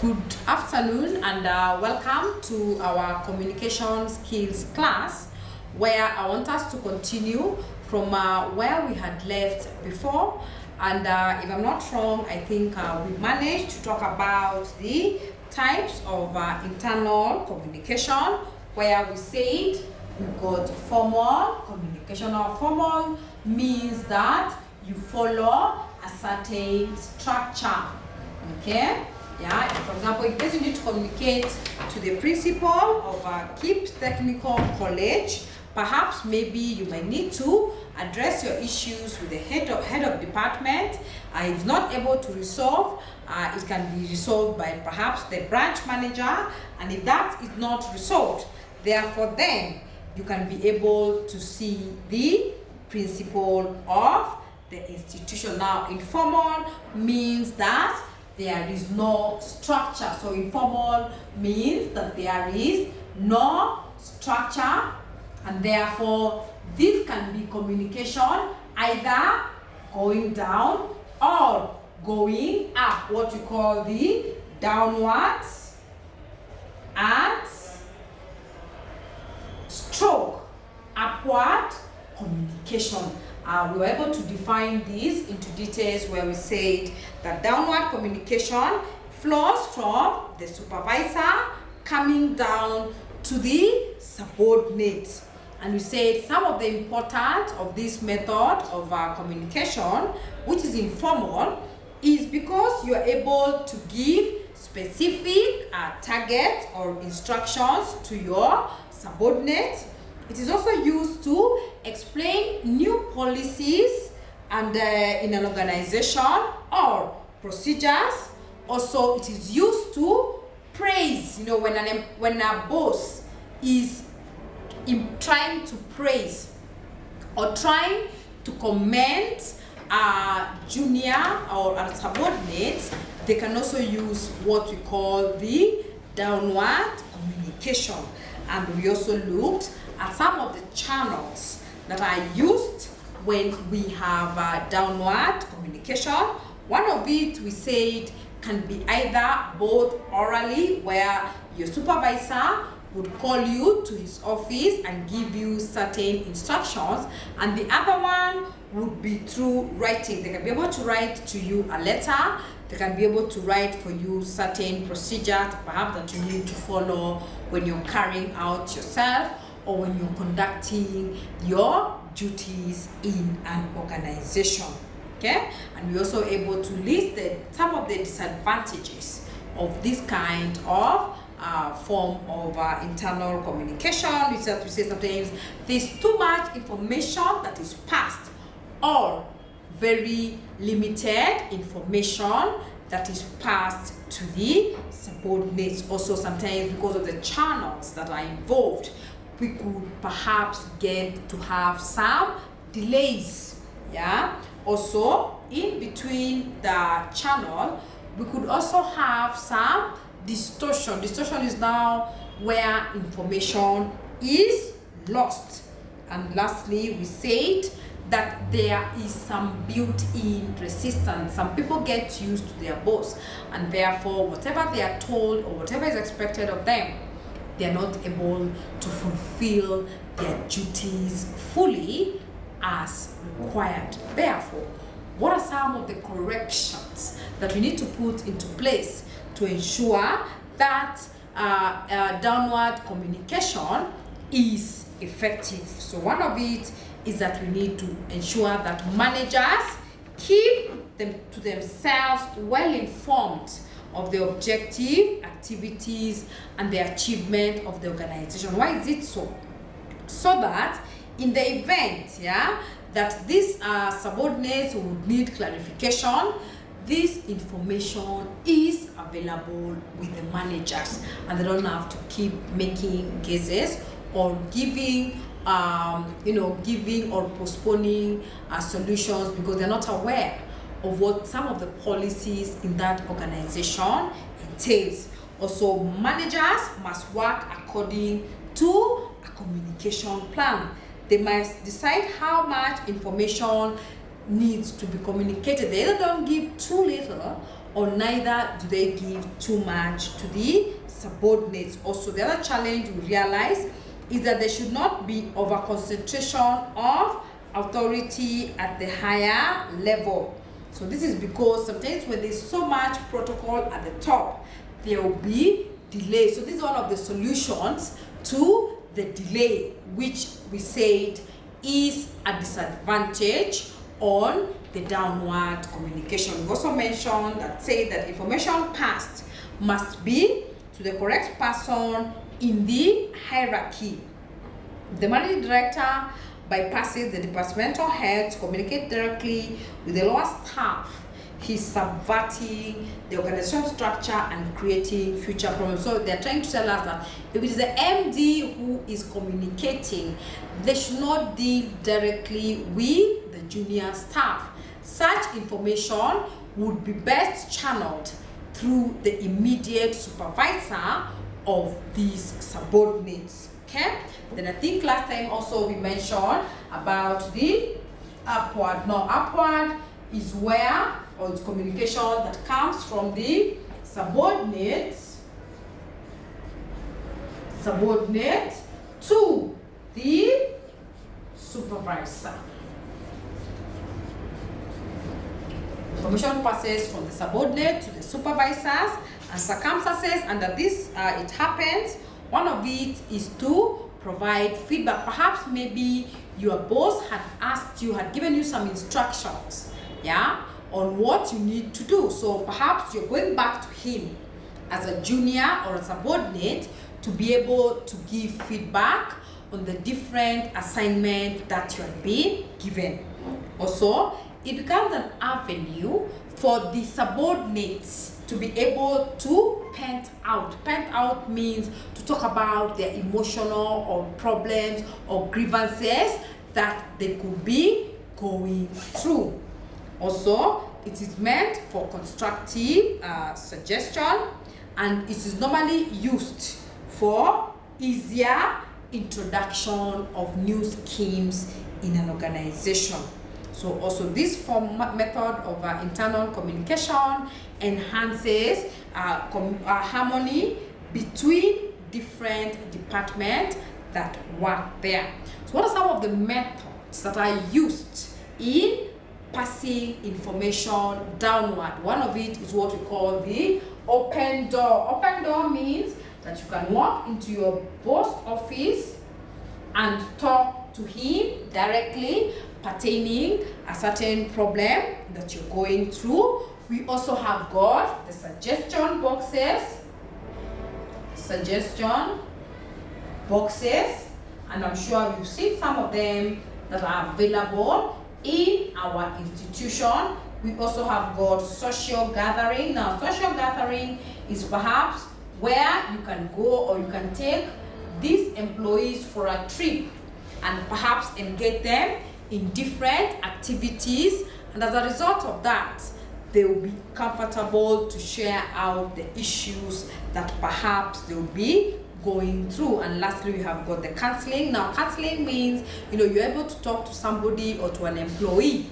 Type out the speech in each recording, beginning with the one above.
Good afternoon and welcome to our communication skills class, where I want us to continue from where we had left before. And if I'm not wrong, I think we managed to talk about the types of internal communication, where we said we've got formal communication. Now, formal means that you follow a certain structure. Okay? Yeah, for example, in case you need to communicate to the principal of KIPS Technical College, perhaps maybe you might need to address your issues with the head of department. If not able to resolve, it can be resolved by perhaps the branch manager, and if that is not resolved, therefore then you can be able to see the principal of the institution. Now, informal means that there is no structure. So informal means that there is no structure, and therefore this can be communication either going down or going up, what we call the downwards and stroke upward communication. We were able to define this into details, where we said that downward communication flows from the supervisor coming down to the subordinate. And we said some of the importance of this method of communication, which is informal, is because you are able to give specific targets or instructions to your subordinate. It is also used to explain new policies and in an organization or procedures. Also, it is used to praise. You know, when a boss is trying to praise or trying to commend a junior or a subordinate, they can also use what we call the downward communication. And we also looked at some of the channels that are used when we have downward communication. One of it, we said, can be either both orally, where your supervisor would call you to his office and give you certain instructions, and the other one would be through writing. They can be able to write to you a letter. They can be able to write for you certain procedures perhaps that you need to follow when you're carrying out yourself or when you're conducting your duties in an organization. Okay? And we're also able to list some of the disadvantages of this kind of form of internal communication. We say sometimes there's too much information that is passed, or very limited information that is passed to the subordinates. Also, sometimes because of the channels that are involved, we could perhaps get to have some delays. Yeah. Also, in between the channel, we could also have some distortion. Distortion is now where information is lost. And lastly, we said that there is some built-in resistance. Some people get used to their boss, and therefore whatever they are told or whatever is expected of them, they are not able to fulfill their duties fully as required. Therefore, what are some of the corrections that we need to put into place to ensure that downward communication is effective? So one of it is that we need to ensure that managers keep them to themselves well informed of the objective, activities, and the achievement of the organization. Why is it so? So that in the event, that these subordinates would need clarification, this information is available with the managers, and they don't have to keep making guesses or giving or postponing solutions because they're not aware of what some of the policies in that organization entails. Also, managers must work according to a communication plan. They must decide how much information needs to be communicated. They either don't give too little or neither do they give too much to the subordinates. Also, the other challenge we realize is that there should not be over concentration of authority at the higher level. So this is because sometimes when there's so much protocol at the top, there will be delay. So this is one of the solutions to the delay, which we said is a disadvantage on the downward communication. We also mentioned that say that information passed must be to the correct person in the hierarchy. The managing director bypasses the departmental head to communicate directly with the lower staff. He's subverting the organizational structure and creating future problems. So they're trying to tell us that if it is the MD who is communicating, they should not deal directly with the junior staff. Such information would be best channeled through the immediate supervisor of these subordinates. Okay? Then I think last time also we mentioned about the upward. Now upward is where, or it's communication that comes from the subordinate to the supervisor. Information passes from the subordinate to the supervisors, and circumstances under this it happens. One of it is to provide feedback. Perhaps maybe your boss had asked you, had given you some instructions, on what you need to do. So perhaps you're going back to him as a junior or a subordinate to be able to give feedback on the different assignments that you have been given. Also, it becomes an avenue for the subordinates to be able to pant out. Pant out means to talk about their emotional or problems or grievances that they could be going through. Also, it is meant for constructive suggestion, and it is normally used for easier introduction of new schemes in an organization. So also this method of internal communication enhances harmony between different departments that work there. So what are some of the methods that are used in passing information downward? One of it is what we call the open door. Open door means that you can walk into your boss office and talk to him directly pertaining a certain problem that you're going through. We also have got the suggestion boxes, and I'm sure you've seen some of them that are available in our institution. We also have got social gathering. Now, social gathering is perhaps where you can go or you can take these employees for a trip and perhaps engage them in different activities, and as a result of that, they will be comfortable to share out the issues that perhaps they will be going through. And lastly, we have got the counseling. Now, counseling means you're able to talk to somebody or to an employee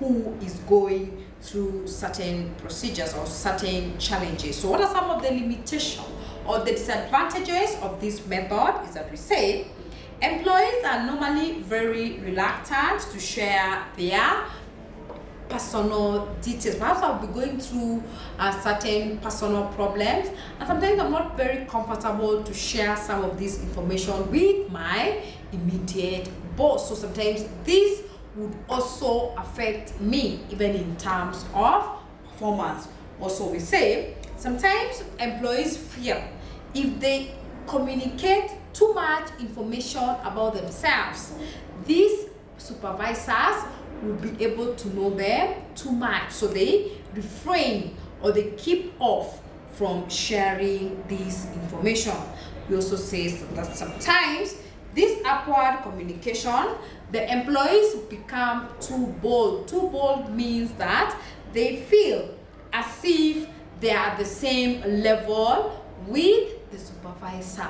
who is going through certain procedures or certain challenges. So what are some of the limitations or the disadvantages of this method? Is that we say employees are normally very reluctant to share their personal details. Perhaps I'll be going through certain personal problems, and sometimes I'm not very comfortable to share some of this information with my immediate boss. So sometimes this would also affect me, even in terms of performance. Also, we say sometimes employees feel if they communicate too much information about themselves, these supervisors will be able to know them too much, so they refrain or they keep off from sharing this information. We also say that sometimes this upward communication, the employees become too bold. Too bold means that they feel as if they are at the same level with the supervisor,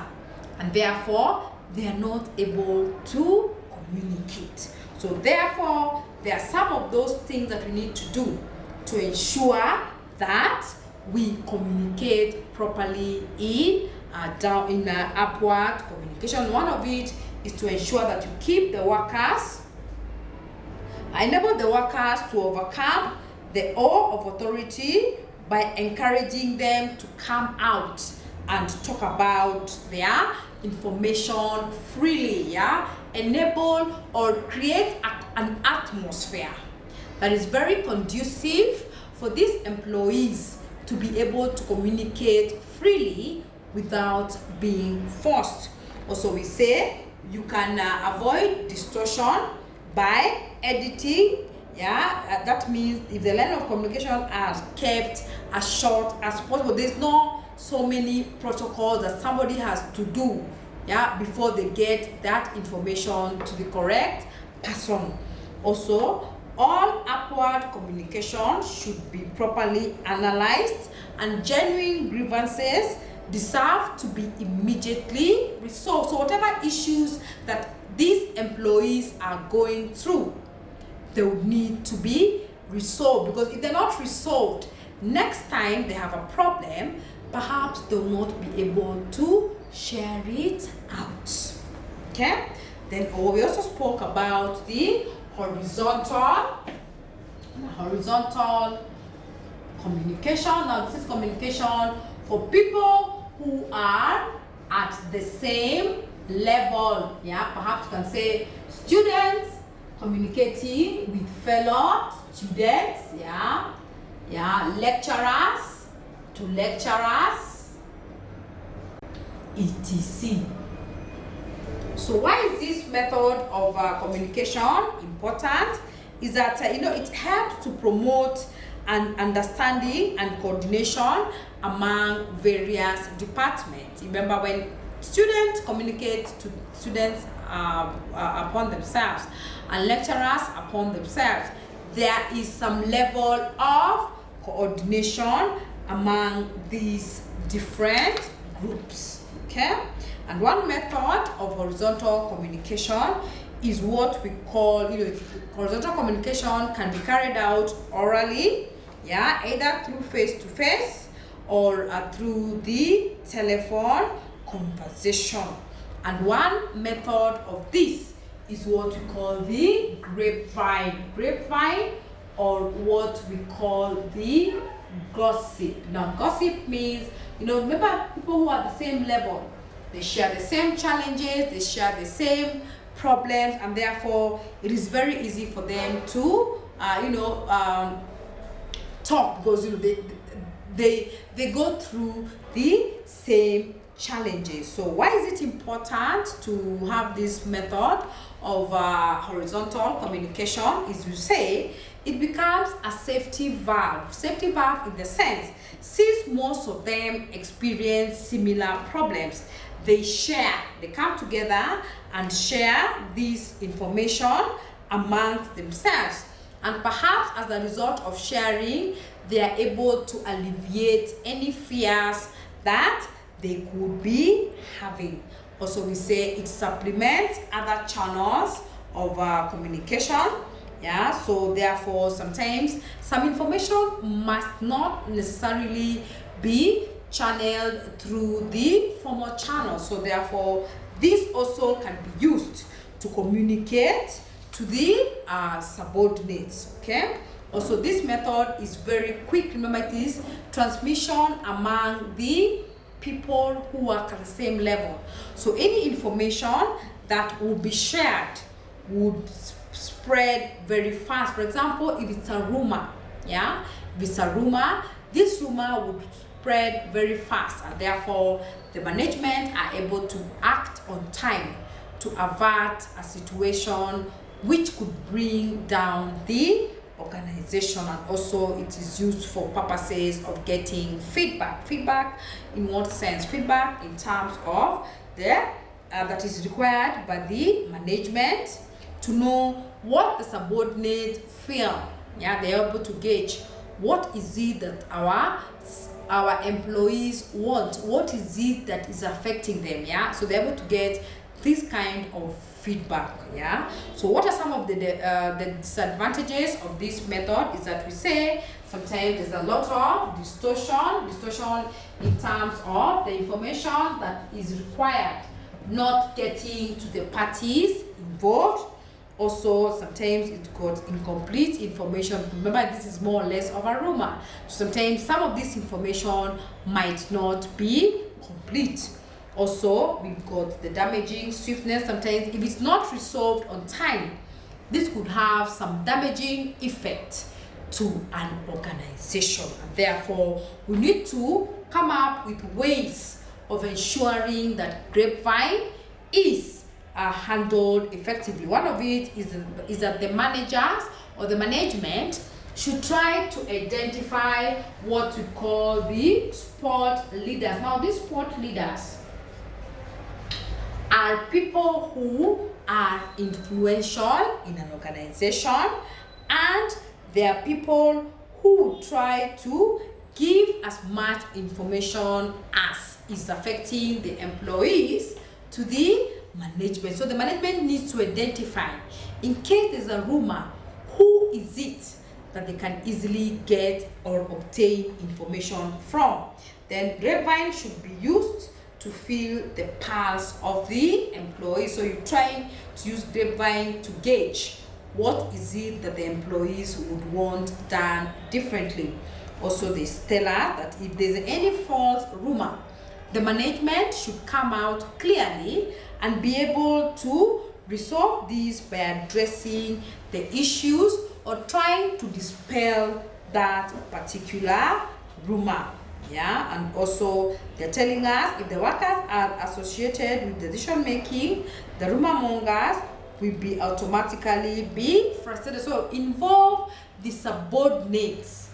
and therefore they are not able to communicate. So therefore, there are some of those things that we need to do to ensure that we communicate properly in upward communication. One of it is to ensure that you keep the workers, enable the workers to overcome the awe of authority by encouraging them to come out and talk about their information freely. Enable or create an atmosphere that is very conducive for these employees to be able to communicate freely without being forced. Also, we say you can avoid distortion by editing. That means if the line of communication are kept as short as possible, there's no so many protocols that somebody has to do before they get that information to the correct person. Also, all upward communication should be properly analyzed, and genuine grievances deserve to be immediately resolved. So whatever issues that these employees are going through, they would need to be resolved, because if they're not resolved, next time they have a problem, perhaps they will not be able to share it out. Okay? Then we also spoke about the horizontal communication. Now this is communication for people who are at the same level. Perhaps you can say students communicating with fellow students. Lecturers to lecturers, etc. So why is this method of communication important? Is that it helps to promote an understanding and coordination among various departments. Remember, when students communicate to students upon themselves and lecturers upon themselves, there is some level of coordination among these different groups. Okay? And one method of horizontal communication is what we call, horizontal communication can be carried out orally, either through face-to-face or through the telephone conversation. And one method of this is what we call the grapevine, or what we call the gossip. Now, gossip means, remember, people who are at the same level, they share the same challenges, they share the same problems, and therefore it is very easy for them to talk, because they go through the same challenges. So why is it important to have this method of horizontal communication? Is you say it becomes a safety valve. Safety valve in the sense, since most of them experience similar problems, they come together and share this information amongst themselves, and perhaps as a result of sharing, they are able to alleviate any fears that they could be having. Also, we say it supplements other channels of communication. So therefore, sometimes some information must not necessarily be channeled through the formal channel. So therefore, this also can be used to communicate to the subordinates. Okay? Also, this method is very quick. Remember, it is transmission among the people who are at the same level. So any information that will be shared would spread very fast. For example, if it's a rumor, if it's a rumor, this rumor would spread very fast, and therefore the management are able to act on time to avert a situation which could bring down the organization. And also it is used for purposes of getting feedback. Feedback in what sense? Feedback in terms of that is required by the management to know what the subordinates feel. They're able to gauge what is it that our employees want, what is it that is affecting them. So they're able to get this kind of feedback. Yeah, so what are some of the disadvantages of this method? Is that we say sometimes there's a lot of distortion in terms of the information that is required not getting to the parties involved. Also, sometimes it got incomplete information. Remember, this is more or less of a rumor. Sometimes some of this information might not be complete. Also, we've got the damaging swiftness. Sometimes if it's not resolved on time, this could have some damaging effect to an organization. And therefore, we need to come up with ways of ensuring that grapevine is handled effectively. One of it is that the managers or the management should try to identify what we call the sport leaders. Now, these sport leaders are people who are influential in an organization, and they are people who try to give as much information as is affecting the employees to the management. So the management needs to identify, in case there's a rumor, who is it that they can easily get or obtain information from. Then grapevine should be used to feel the pulse of the employee. So you're trying to use grapevine to gauge what is it that the employees would want done differently. Also, they tell us that if there's any false rumor, the management should come out clearly and be able to resolve this by addressing the issues or trying to dispel that particular rumor. Yeah, and also they're telling us if the workers are associated with decision making, the rumor mongers will be automatically be frustrated. So involve the subordinates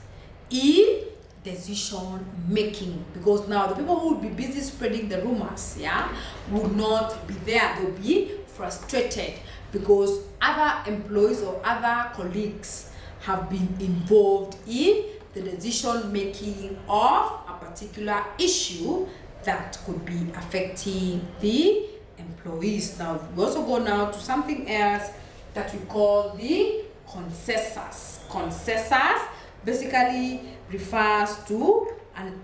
in decision making, because now the people who would be busy spreading the rumors, yeah, would not be there. They'll be frustrated because other employees or other colleagues have been involved in the decision making of a particular issue that could be affecting the employees. Now we also go now to something else that we call the consensus. Consensus basically refers to an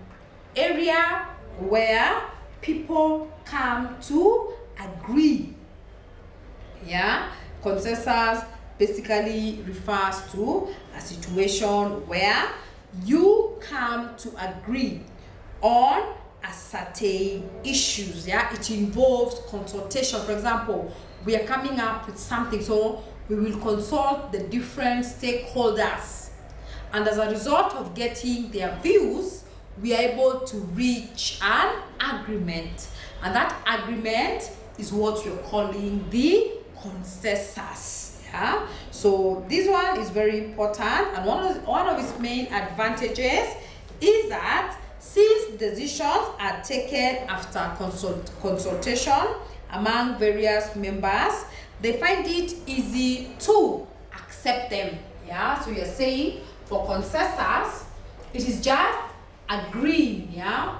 area where people come to agree. Yeah, consensus basically refers to a situation where you come to agree on a certain issues. Yeah, it involves consultation. For example, we are coming up with something, so we will consult the different stakeholders, and as a result of getting their views, we are able to reach an agreement, and that agreement is what we're calling the consensus. Yeah, so this one is very important, and one of its main advantages is that since decisions are taken after consultation among various members, they find it easy to accept them. Yeah, so you're saying for consensus, it is just agreeing, yeah,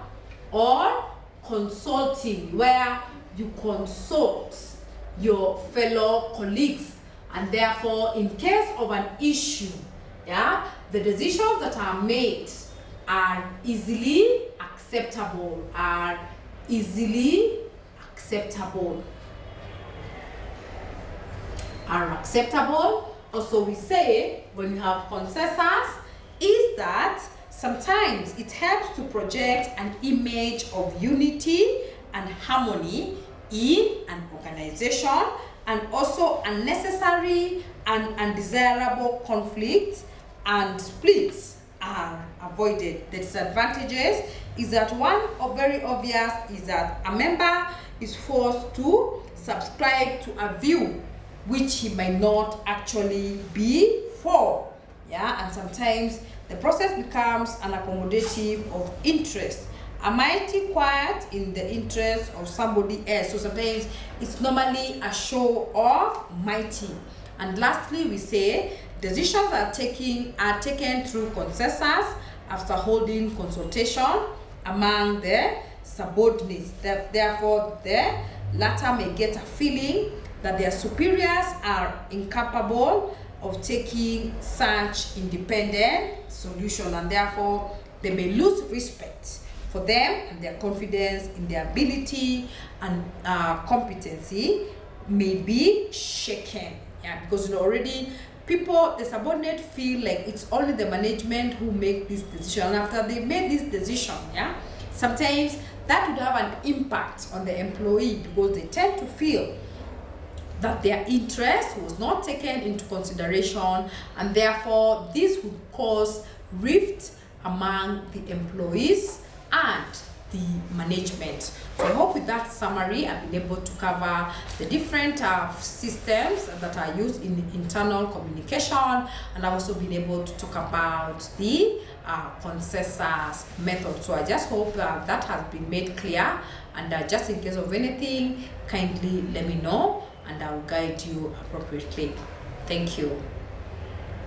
or consulting, where you consult your fellow colleagues, and therefore in case of an issue, yeah, the decisions that are made are easily acceptable, Also, we say when you have consensus is that sometimes it helps to project an image of unity and harmony in an organization, and also unnecessary and undesirable conflicts and splits are avoided. The disadvantages is that one of very obvious is that a member is forced to subscribe to a view which he might not actually be for. Yeah, and sometimes the process becomes an accommodative of interest. A mighty quiet in the interest of somebody else. So sometimes it's normally a show of mighty. And lastly, we say decisions are taken through consensus after holding consultation among the subordinates. Therefore, the latter may get a feeling that their superiors are incapable of taking such independent solution, and therefore they may lose respect for them, and their confidence in their ability and competency may be shaken. Yeah, because already people, the subordinate, feel like it's only the management who make this decision. After they made this decision, yeah, sometimes that would have an impact on the employee, because they tend to feel that their interest was not taken into consideration, and therefore this would cause rift among the employees and the management. So I hope with that summary I've been able to cover the different systems that are used in internal communication, and I've also been able to talk about the consensus method. So I just hope that has been made clear, and just in case of anything, kindly let me know and I'll guide you appropriately. Thank you.